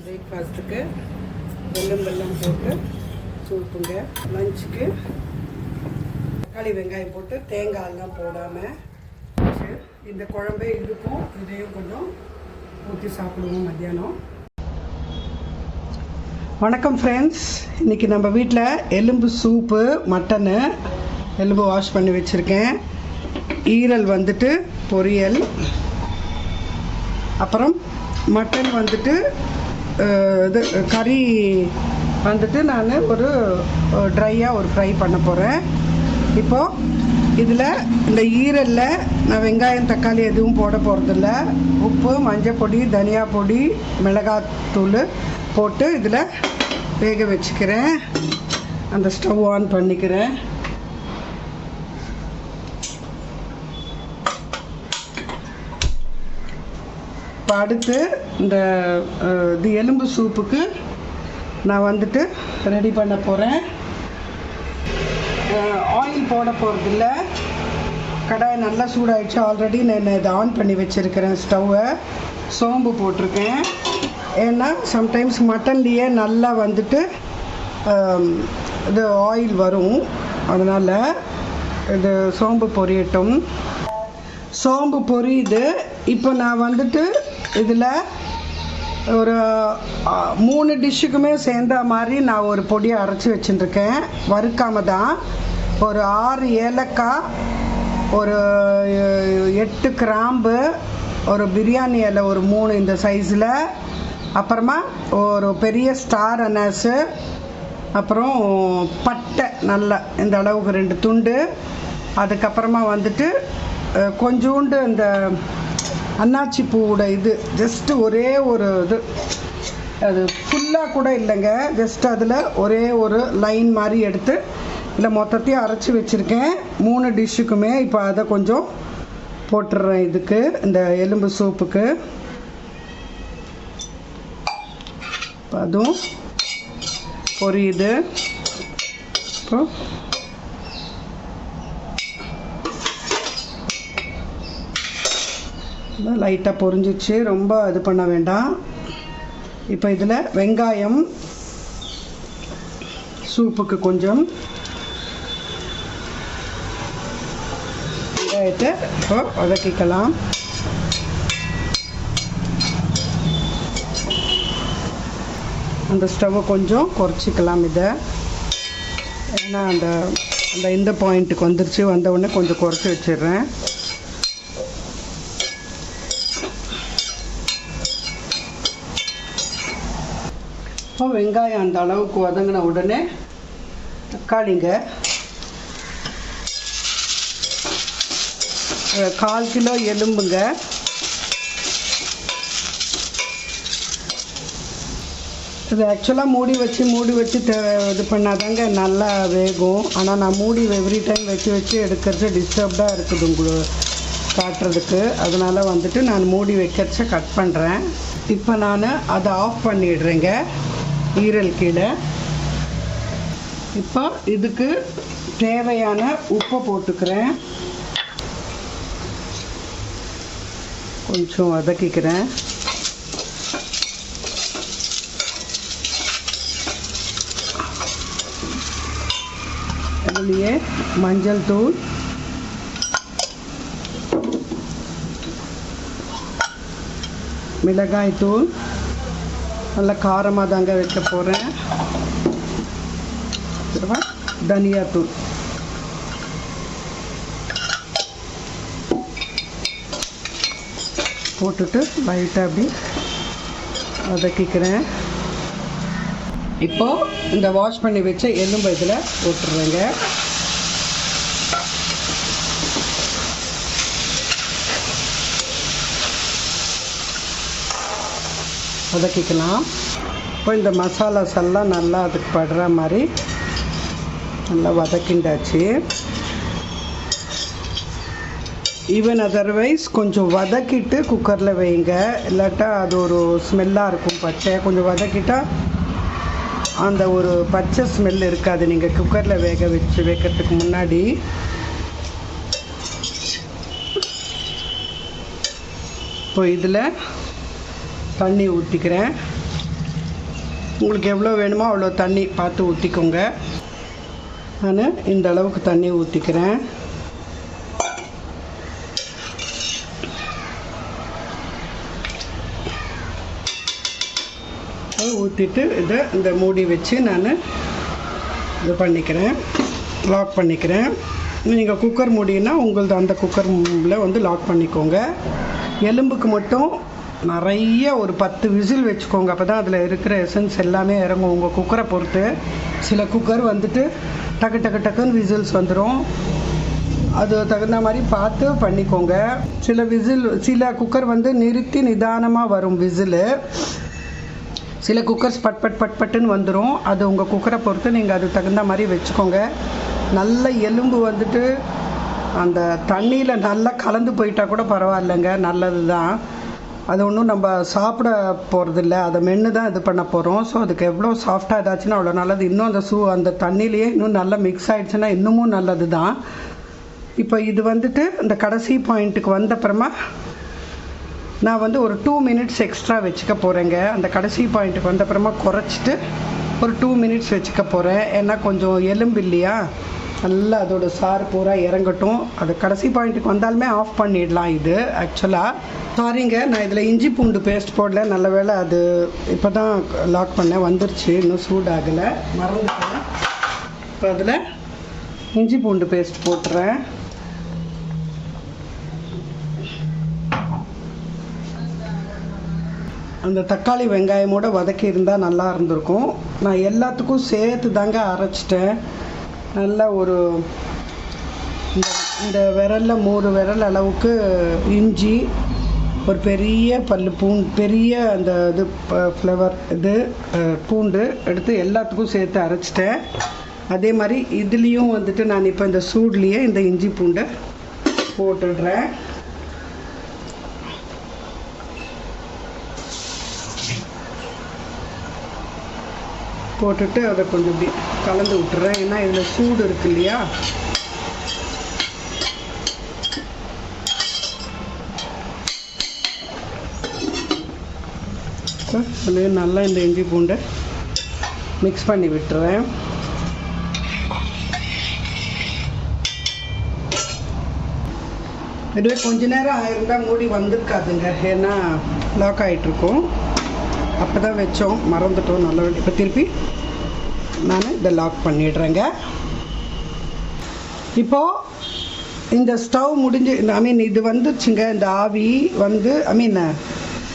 பிரேக்ஃபாஸ்ட்டுக்கு வெல்லம் போட்டு சூப்புங்க. லஞ்சுக்கு தக்காளி வெங்காயம் போட்டு தேங்காயெல்லாம் போடாமல் இந்த குழம்பே இருக்கும். இதையும் கொஞ்சம் ஊற்றி சாப்பிடுவோம் மத்தியானம். வணக்கம் ஃப்ரெண்ட்ஸ், இன்றைக்கி நம்ம வீட்டில் எலும்பு சூப்பு, மட்டனு எலும்பு வாஷ் பண்ணி வச்சுருக்கேன். ஈரல் வந்துட்டு பொரியல், அப்புறம் மட்டன் வந்துட்டு இது கறி வந்துட்டு நான் ஒரு ட்ரையாக ஒரு ஃப்ரை பண்ண போகிறேன். இப்போது இதில் இந்த ஈரலில் நான் வெங்காயம் தக்காளி எதுவும் போட போகிறதில்ல. உப்பு, மஞ்சள் பொடி, தனியா பொடி, மிளகாத்தூள் போட்டு இதில் வேக வச்சுக்கிறேன். அந்த ஸ்டவ் ஆன் பண்ணிக்கிறேன். இப்போ அடுத்து இந்த இது எலும்பு சூப்புக்கு நான் வந்துட்டு ரெடி பண்ண போகிறேன். ஆயில் போட போகிறதில்ல. கடாய் நல்லா சூடாகிடுச்சு. ஆல்ரெடி நான் இதை ஆன் பண்ணி வச்சுருக்கிறேன் ஸ்டவ்வை. சோம்பு போட்டிருக்கேன். ஏன்னா சம்டைம்ஸ் மட்டன்லேயே நல்லா வந்துட்டு இது ஆயில் வரும். அதனால் இது சோம்பு பொரியட்டும். சோம்பு பொரியுது. இப்போ நான் வந்துட்டு இதில் ஒரு 3 டிஷ்ஷுக்குமே சேர்ந்த மாதிரி நான் ஒரு பொடியை அரைச்சி வச்சுட்டுருக்கேன். வறுக்காமல் தான். ஒரு 6 ஏலக்காய், ஒரு 8 கிராம்பு, ஒரு பிரியாணி இலை ஒரு 3 இந்த சைஸில், அப்புறமா ஒரு பெரிய ஸ்டார் அனாஸு, அப்புறம் பட்டை நல்லா இந்த அளவுக்கு 2 துண்டு, அதுக்கப்புறமா வந்துட்டு கொஞ்சோண்டு இந்த அன்னாச்சி பூவோட இது ஜஸ்ட்டு ஒரே ஒரு இது, அது ஃபுல்லாக கூட இல்லைங்க, ஜஸ்ட் அதில் ஒரே ஒரு லைன் மாதிரி எடுத்து இல்லை மொத்தத்தையும் அரைச்சி வச்சுருக்கேன் 3 டிஷ்ஷுக்குமே. இப்போ அதை கொஞ்சம் போட்டுடுறேன் இதுக்கு, இந்த எலும்பு சூப்புக்கு. இப்போ அதுவும் பொரியுது. இப்போ லைட்டாக பொரிஞ்சிச்சு, ரொம்ப இது பண்ண வேண்டாம். இப்போ இதில் வெங்காயம், சூப்புக்கு கொஞ்சம் வெங்காயத்தை இப்போ வதக்கிக்கலாம். அந்த ஸ்டவ்வை கொஞ்சம் குறைச்சிக்கலாம் இதை. ஏன்னா அந்த இந்த பாயிண்ட்டுக்கு வந்துருச்சு. வந்தவுடனே கொஞ்சம் குறைச்சி வச்சிடுறேன். இப்போ வெங்காயம் அந்த அளவுக்கு வதங்கின உடனே தக்காளிங்க 1/4 கிலோ எலும்புங்க. இது ஆக்சுவலாக மூடி வச்சு இது பண்ணாதாங்க நல்லா வேகும். ஆனால் நான் மூடி எவ்ரி டைம் வச்சு எடுக்கிறது டிஸ்டர்ப்டாக இருக்குது உங்களுக்கு காட்டுறதுக்கு. அதனால் வந்துட்டு நான் மூடி வைக்கிறச்ச கட் பண்ணுறேன். இப்போ நான் அதை ஆஃப் பண்ணிடுறேங்க, ஈரல் கீழே. இப்போ இதுக்கு தேவையான உப்பை போட்டுக்கிறேன். கொஞ்சம் வதக்கிக்கிறேன். அதுலேயே மஞ்சள் தூள், மிளகாய் தூள், நல்லா காரமாக தாங்க வைக்க போகிறேன். தனியா தூள் போட்டுட்டு லைட்டாக அப்படி வதக்கிக்கிறேன். இப்போது இந்த வாஷ் பண்ணி வச்ச எலும்பு இதில் போட்டுருவேங்க. வதக்கிக்கலாம். இப்போ இந்த மசாலாஸ் எல்லாம் நல்லா அதுக்கு படுற மாதிரி நல்லா வதக்கிண்டாச்சு. ஈவன் அதர்வைஸ் கொஞ்சம் வதக்கிட்டு குக்கரில் வைங்க, இல்லாட்டா அது ஒரு ஸ்மெல்லாக இருக்கும் பச்சை. கொஞ்சம் வதக்கிட்டா அந்த ஒரு பச்சை ஸ்மெல் இருக்காது நீங்கள் குக்கரில் வைக்கிறதுக்கு முன்னாடி. இப்போ இதில் தண்ணி ஊற்றிக்கிறேன். உங்களுக்கு எவ்வளோ வேணுமோ அவ்வளோ தண்ணி பார்த்து ஊற்றிக்கோங்க. நான் இந்த அளவுக்கு தண்ணி ஊற்றிக்கிறேன். ஊற்றிட்டு இந்த மூடி வச்சு நான் இது பண்ணிக்கிறேன், லாக் பண்ணிக்கிறேன். நீங்கள் குக்கர் மூடினா உங்களது அந்த குக்கரில் வந்து லாக் பண்ணிக்கோங்க. எலும்புக்கு மட்டும் நிறைய ஒரு 10 விசில் வச்சுக்கோங்க. அப்போ தான் அதில் இருக்கிற எசன்ஸ் எல்லாமே இறங்கும். உங்கள் குக்கரை பொறுத்து சில குக்கர் வந்துட்டு டக்கு டக்கு டக்குன்னு விசில்ஸ் வந்துடும். அது தகுந்த மாதிரி பார்த்து பண்ணிக்கோங்க. சில குக்கர் வந்து நிறுத்தி நிதானமாக வரும் விசிலு. சில குக்கர்ஸ் பட்டுன்னு வந்துடும். அது உங்கள் குக்கரை பொறுத்து நீங்கள் அது தகுந்த மாதிரி வச்சுக்கோங்க. நல்ல எலும்பு வந்துட்டு அந்த தண்ணியில் நல்லா கலந்து போயிட்டால் கூட பரவாயில்லைங்க, நல்லது தான். அது ஒன்றும் நம்ம சாப்பிட போகிறதில்ல, அதை மென்று தான் இது பண்ண போகிறோம். ஸோ அதுக்கு எவ்வளோ சாஃப்டாக ஏதாச்சுன்னா அவ்வளோ நல்லது. இன்னும் அந்த தண்ணியிலையே இன்னும் நல்லா மிக்ஸ் ஆகிடுச்சுன்னா இன்னமும் நல்லது தான். இப்போ இது வந்துட்டு இந்த கடைசி பாயிண்ட்டுக்கு வந்தப்புறமா நான் வந்து ஒரு 2 மினிட்ஸ் எக்ஸ்ட்ரா வச்சுக்க போகிறேங்க. அந்த கடைசி பாயிண்ட்டுக்கு வந்தப்புறமா குறைச்சிட்டு ஒரு 2 மினிட்ஸ் வச்சுக்க போகிறேன். ஏன்னா கொஞ்சம் எலும்பு இல்லையா, நல்லா அதோட சாறு பூரா இறங்கட்டும். அது கடைசி பாயிண்ட்டுக்கு வந்தாலுமே ஆஃப் பண்ணிடலாம். இது ஆக்சுவலாக சாரிங்க, நான் இதில் இஞ்சி பூண்டு பேஸ்ட் போடல. நல்ல வேளை அது இப்போ தான் லாக் பண்ணேன், வந்துருச்சு, இன்னும் சூடாகலை, மறந்துட்டேன். இப்போ அதில் இஞ்சி பூண்டு பேஸ்ட் போட்டுறேன். அந்த தக்காளி வெங்காயமோடு வதக்கி இருந்தால் நல்லா இருந்திருக்கும். நான் எல்லாத்துக்கும் சேர்த்து தாங்க அரைச்சிட்டேன். நல்லா ஒரு இந்த விரலில் 3 விரல் அளவுக்கு இஞ்சி, ஒரு பெரிய பெரிய அந்த இது ஃப்ளவர் இது பூண்டு எடுத்து எல்லாத்துக்கும் சேர்த்து அரைச்சிட்டேன். அதே மாதிரி இதுலேயும் வந்துட்டு நான் இப்போ இந்த சூட்லேயே இந்த இஞ்சி பூண்டை போட்டுடுறேன். போட்டுட்டு அதை கொஞ்சம் இப்படி கலந்து விட்டுறேன். ஏன்னா இதில் சூடு இருக்கு இல்லையா. அதுலேயே நல்லா இந்த இஞ்சி பூண்டை மிக்ஸ் பண்ணி விட்டுறேன். இதுவே கொஞ்ச நேரம் ஆயிருந்தால் மூடி வந்திருக்காதுங்க, ஏன்னா லாக் ஆகிட்டுருக்கோம். அப்போ தான் வச்சோம், மறந்துட்டோம். நல்ல இப்போ திருப்பி நான் இதை லாக் பண்ணிடுறேங்க. இப்போது இந்த ஸ்டவ் முடிஞ்சு இது வந்துச்சுங்க. இந்த ஆவி வந்து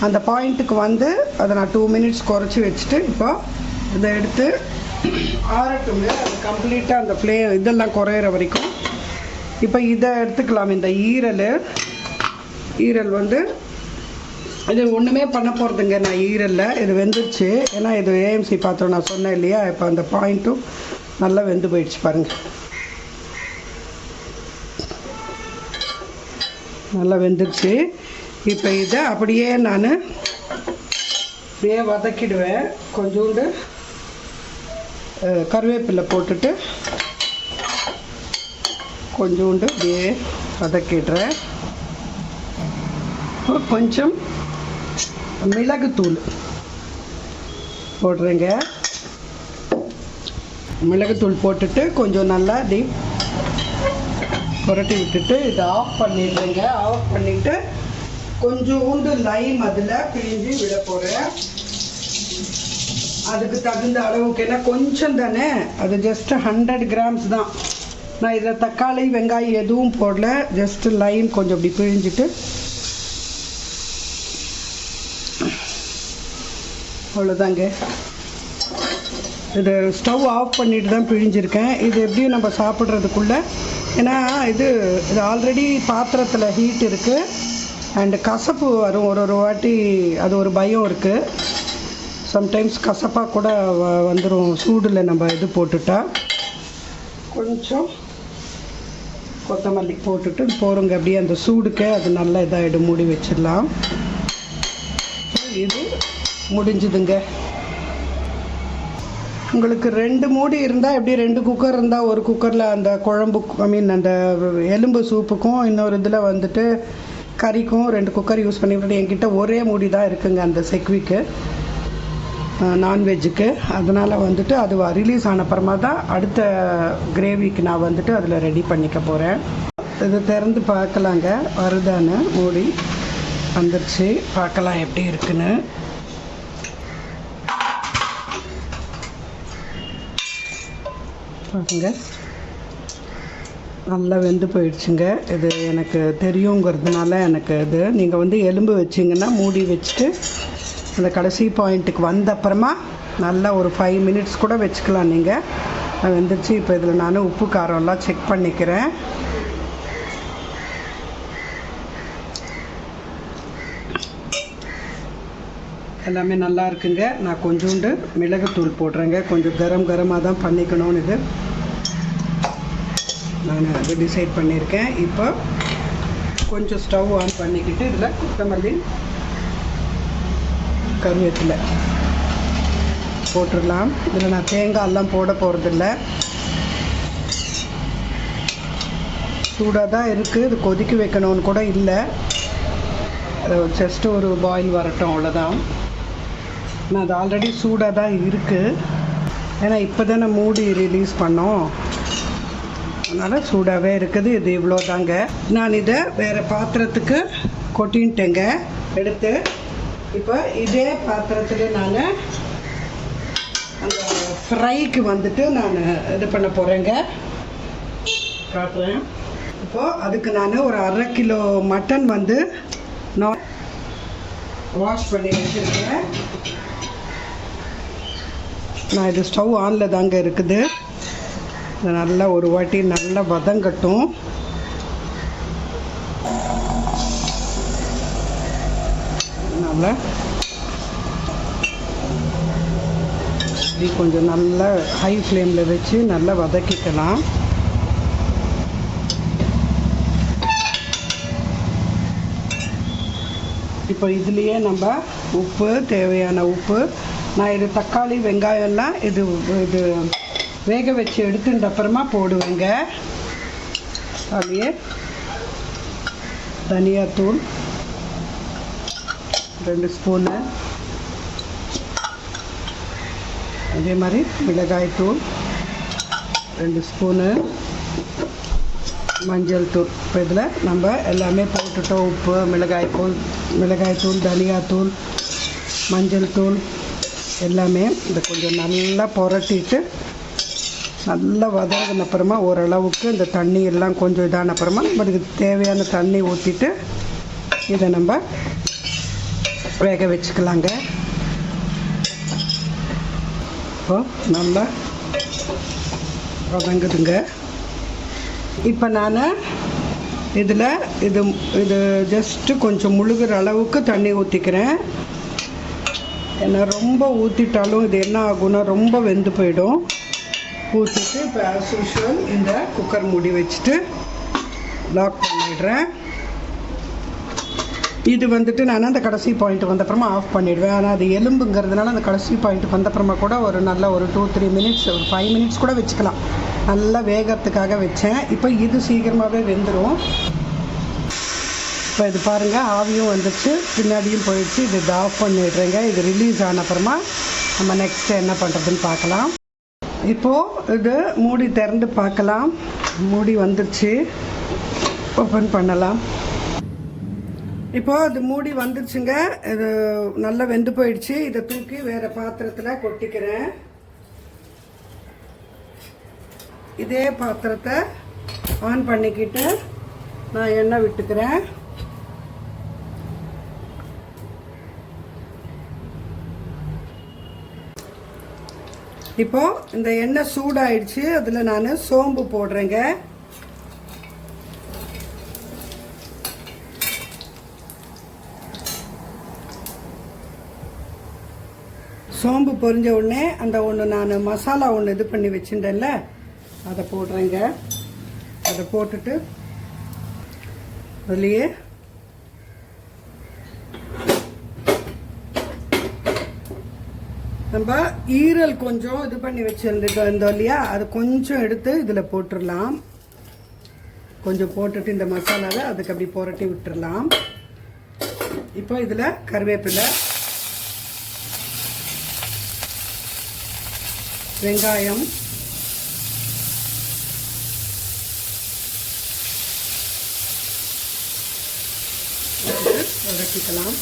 அந்த பாயிண்ட்டுக்கு வந்து அதை நான் 2 மினிட்ஸ் குறைச்சி வச்சுட்டு இப்போ இதை எடுத்து ஆறட்டுங்க. அது கம்ப்ளீட்டாக அந்த இதெல்லாம் குறையிற வரைக்கும். இப்போ இதை எடுத்துக்கலாம். இந்த ஈரல் வந்து இது ஒன்றுமே பண்ண போகிறதுங்க. நான் ஈரலில் இது வெந்துருச்சு. ஏன்னா இது ஏஎம்சி பாத்திரம் நான் சொன்னேன் இல்லையா. இப்போ அந்த பாயிண்ட்டும் நல்லா வெந்து போயிடுச்சு பாருங்கள். நல்லா வெந்துருச்சு. இப்போ இதை அப்படியே நான் அப்படியே வதக்கிடுவேன். கொஞ்சோண்டு கருவேப்பிலை போட்டுட்டு கொஞ்சோண்டு அப்படியே வதக்கிடுறேன். கொஞ்சம் மிளகுத்தூள் போடுறேங்க. மிளகுத்தூள் போட்டுட்டு கொஞ்சம் நல்லா இப்படி புரட்டி விட்டுட்டு இதை ஆஃப் பண்ணிடுறேங்க. ஆஃப் பண்ணிவிட்டு கொஞ்சோண்டு லைம் அதில் பிழிஞ்சு விட போகிறேன். அதுக்கு தகுந்த அளவுக்கு, ஏன்னா கொஞ்சம் தானே, அது ஜஸ்ட் 100 கிராம்ஸ் தான். நான் இதில் தக்காளி வெங்காயம் எதுவும் போடல, ஜஸ்ட்டு லைம் கொஞ்சம் இப்படி பிழிஞ்சிட்டு அவ்வளோதாங்க. இது ஸ்டவ் ஆஃப் பண்ணிட்டு தான் பிழிஞ்சிருக்கேன். இது எப்படியும் நம்ம சாப்பிட்றதுக்குள்ளே, ஏன்னா இது ஆல்ரெடி பாத்திரத்தில் ஹீட் இருக்குது அண்டு கசப்பு வரும். ஒரு வாட்டி அது ஒரு பயம் இருக்குது. சம்டைம்ஸ் கசப்பாக கூட வந்துடும் சூடில் நம்ம இது போட்டுட்டா. கொஞ்சம் கொத்தமல்லி போட்டுட்டு போகிறோங்க. அப்படியே அந்த சூடுக்கே அது நல்லா இதாகிடும். மூடி வச்சிடலாம். இது முடிஞ்சுதுங்க. உங்களுக்கு 2 மூடி இருந்தால் எப்படி 2 குக்கர் இருந்தால் ஒரு குக்கரில் அந்த குழம்பு அந்த எலும்பு சூப்புக்கும் இன்னொரு இதில் வந்துட்டு கறிக்கும் 2 குக்கர் யூஸ் பண்ணிவிட்டு என்கிட்ட ஒரே மூடி தான் இருக்குங்க அந்த செக்விக்கு. நான்வெஜ்ஜுக்கு. அதனால் வந்துட்டு அது ரிலீஸ் ஆன அப்புறமா தான் அடுத்த கிரேவிக்கு நான் வந்துட்டு அதில் ரெடி பண்ணிக்க போகிறேன். இது திறந்து பார்க்கலாங்க, வருதான்னு. மூடி வந்துடுச்சு, பார்க்கலாம் எப்படி இருக்குன்னு. பாருங்க, நல்லா வெந்து போயிடுச்சுங்க. இது எனக்கு தெரியுங்கிறதுனால எனக்கு இது நீங்கள் வந்து எலும்பு வச்சிங்கன்னா மூடி வச்சுட்டு அந்த கடைசி பாயிண்ட்டுக்கு வந்த அப்புறமா நல்லா ஒரு 5 மினிட்ஸ் கூட வச்சுக்கலாம் நீங்கள். வெந்துருச்சு. இப்போ இதில் நான் உப்பு காரம்லாம் செக் பண்ணிக்கிறேன். எல்லாமே நல்லா இருக்குங்க. நான் கொஞ்சோண்டு மிளகுத்தூள் போடுறேங்க. கொஞ்சம் கரமாக தான் பண்ணிக்கணும்னு இது நான் அது டிசைட் பண்ணியிருக்கேன். இப்போ கொஞ்சம் ஸ்டவ் ஆன் பண்ணிக்கிட்டு இதில் கொத்தமல்லி கருவேப்பிலை போட்டுடலாம். இதில் நான் தேங்காயெல்லாம் போட போகிறதில்ல. சூடாக தான் இருக்குது, இது கொதிக்க வைக்கணும்னு கூட இல்லை. ஜஸ்ட்டு ஒரு பாயில் வரட்டும், அவ்வளோதான். ஆனால் அது ஆல்ரெடி சூடாக தான் இருக்குது, ஏன்னா இப்போ தானே மூடி ரிலீஸ் பண்ணோம், அதனால் சூடாகவே இருக்குது. இது இவ்வளோ தாங்க. நான் இதை வேறு பாத்திரத்துக்கு கொட்டின்ட்டேங்க எடுத்து. இப்போ இதே பாத்திரத்தில் நான் அந்த ஃப்ரைக்கு வந்துட்டு நான் இது பண்ண போகிறேங்க, காட்டுறேன். இப்போது அதுக்கு நான் ஒரு 1/2 கிலோ மட்டன் வந்து நான் வாஷ் பண்ணி வச்சுருக்கேன். நான் இது ஸ்டவ் ஆனில் தாங்க இருக்குது. இது நல்லா ஒரு வாட்டி நல்லா வதங்கட்டும். நல்லா இது கொஞ்சம் நல்லா ஹை ஃப்ளேமில் வச்சு நல்லா வதக்கிக்கலாம். இப்போ இதுலேயே நம்ம உப்பு, தேவையான உப்பு, நான் இது தக்காளி வெங்காயம்லாம் இது வேக வச்சு எடுத்துட்ட அப்புறமா போடுவேங்க. அதுலேயே தனியாத்தூள் 2 ஸ்பூனு, அதே மாதிரி மிளகாய்த்தூள் 2 ஸ்பூனு, மஞ்சள் தூள். இப்போ இதில் நம்ம எல்லாமே போட்டுட்டோம். உப்பு, மிளகாய்த்தூள், தனியாத்தூள், மஞ்சள் தூள் எல்லாமே இதை கொஞ்சம் நல்லா புரட்டிட்டு நல்லா வதங்கின அப்புறமா ஓரளவுக்கு இந்த தண்ணி எல்லாம் கொஞ்சம் இதான அப்புறமா நம்ம இதுக்கு தேவையான தண்ணி ஊற்றிட்டு இதை நம்ம வேக வச்சுக்கலாங்க. இப்போ நல்லா வதங்குதுங்க. இப்போ நான் இதில் இது ஜஸ்ட்டு கொஞ்சம் முழுகிற அளவுக்கு தண்ணி ஊற்றிக்கிறேன். ஏன்னா ரொம்ப ஊற்றிட்டாலும் இது என்ன ஆகும்னா ரொம்ப வெந்து போயிடும். ஊற்றிட்டு இப்போ ஆஸ் யூஷுவல் இந்த குக்கர் மூடி வச்சுட்டு லாக் பண்ணிடுறேன். இது வந்துட்டு நான் அந்த கடைசி பாயிண்ட் வந்தப்புறமா ஆஃப் பண்ணிவிடுவேன். ஆனால் அது எலும்புங்கிறதுனால அந்த கடைசி பாயிண்ட் வந்தப்புறமா கூட ஒரு நல்ல ஒரு 2-3 மினிட்ஸ், ஒரு 5 மினிட்ஸ் கூட வச்சுக்கலாம். நல்லா வேகத்துக்காக வச்சேன். இப்போ இது சீக்கிரமாகவே வெந்துடும். இப்போ இது பாருங்கள், ஆவியும் வந்துச்சு, பின்னாடியும் போயிடுச்சு. இது ஆஃப் பண்ணிடுறேங்க. இது ரிலீஸ் ஆன அப்புறமா நம்ம நெக்ஸ்ட்டு என்ன பண்ணுறதுன்னு பார்க்கலாம். இப்போது இது மூடி திறந்து பார்க்கலாம். மூடி வந்துடுச்சு, ஓப்பன் பண்ணலாம். இப்போது அது மூடி வந்துடுச்சுங்க. இது நல்லா வெந்து போயிடுச்சு. இதை தூக்கி வேறு பாத்திரத்தில் கொட்டிக்கிறேன். இதே பாத்திரத்தை ஆன் பண்ணிக்கிட்டு நான் எண்ணெய் விட்டுக்கிறேன். இப்போ இந்த எண்ணெய் சூடாயிடுச்சு. அதில் நான் சோம்பு போடுறேங்க. சோம்பு பொரிஞ்ச உடனே அந்த நான் மசாலா இது பண்ணி வச்சுட்டேன்ல, அதை போடுறேங்க. அதை போட்டுட்டு அதுலேயே நம்ம ஈரல் கொஞ்சம் இது பண்ணி வச்சுருந்துட்டோம் இல்லையா, அது கொஞ்சம் எடுத்து இதில் போட்டுடலாம். கொஞ்சம் போட்டுட்டு இந்த மசாலாவை அதுக்கு அப்படி புரட்டி விட்டுடலாம். இப்போ இதில் கருவேப்பிலை, வெங்காயம், வதக்கிக்கலாம்.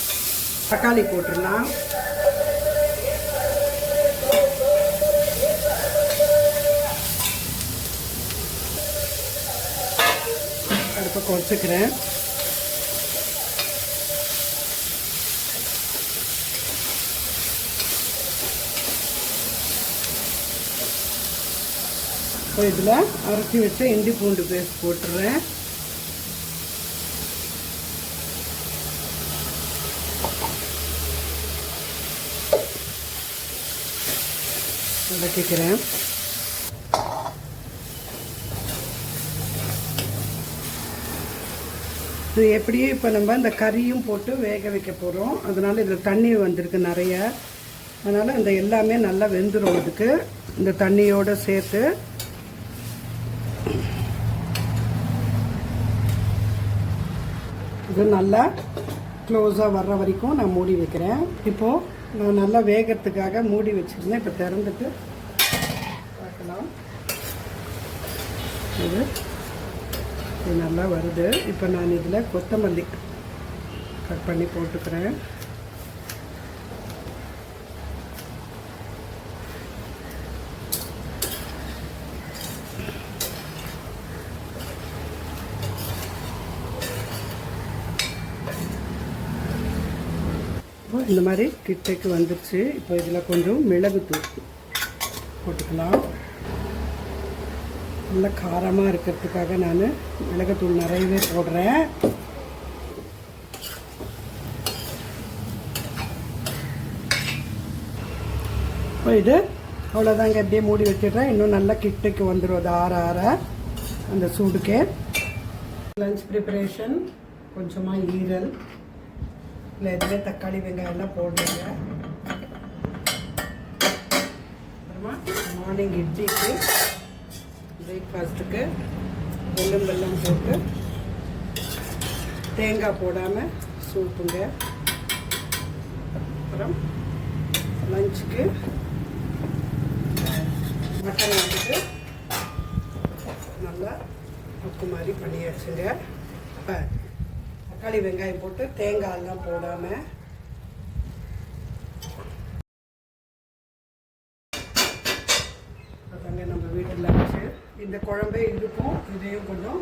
தக்காளி போட்டுடலாம். அடுப்பை குறைச்சிக்கிறேன். இப்போ இதில் அரைச்சி வச்ச இஞ்சி பூண்டு பேஸ்ட் போட்டுடுறேன். வதக்கிக்கிறேன். இது எப்படியும் இப்போ நம்ம இந்த கறியும் போட்டு வேக வைக்க போகிறோம். அதனால் இதில் தண்ணி வந்திருக்கு நிறைய. அதனால் இந்த எல்லாமே நல்லா வெந்துடும். இதுக்கு இந்த தண்ணியோடு சேர்த்து இது நல்லா க்ளோஸாக வர்ற வரைக்கும் நான் மூடி வைக்கிறேன். இப்போது நான் நல்லா வேகத்துக்காக மூடி வச்சுருந்தேன். இப்போ திறந்துட்டு பார்க்கலாம். இது நல்லா வருது. இப்போ நான் இதில் கொத்தமல்லி கட் பண்ணி போட்டுக்கிறேன். இந்த மாதிரி கிட்டைக்கு வந்துடுச்சு. இப்போ இதில் கொஞ்சம் மிளகுத்தூள் போட்டுக்கலாம். நல்லா காரமாக இருக்கிறதுக்காக நான் மிளகுத்தூள் நிறையவே போடுறேன். இப்போ இது அவ்வளோதாங்க. எப்படியே மூடி வச்சிடுறேன். இன்னும் நல்லா கிட்டைக்கு வந்துடும். அது ஆற ஆற அந்த சூடுக்கே. லஞ்ச் ப்ரிப்பரேஷன் கொஞ்சமாக ஈரல், இல்லை எதுவே தக்காளி வெங்காயம்லாம் போடுறீங்க. அப்புறமா மார்னிங் இட்லிக்கு பிரேக்ஃபாஸ்ட்டுக்கு வெல்லம் போட்டு தேங்காய் போடாமல் சூப்புங்க. அப்புறம் லஞ்சுக்கு மட்டன் வந்துட்டு நல்லா உப்பு மாதிரி பண்ணியாச்சுங்க. தக்காளி வெங்காயம் போட்டு தேங்காயெல்லாம் போடாமல் அதாங்க நம்ம வீட்டில் வச்சு இந்த குழம்பே இருக்கும். இதையும் கொஞ்சம்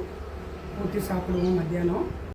ஊற்றி சாப்பிடுவோம் மத்தியானம்.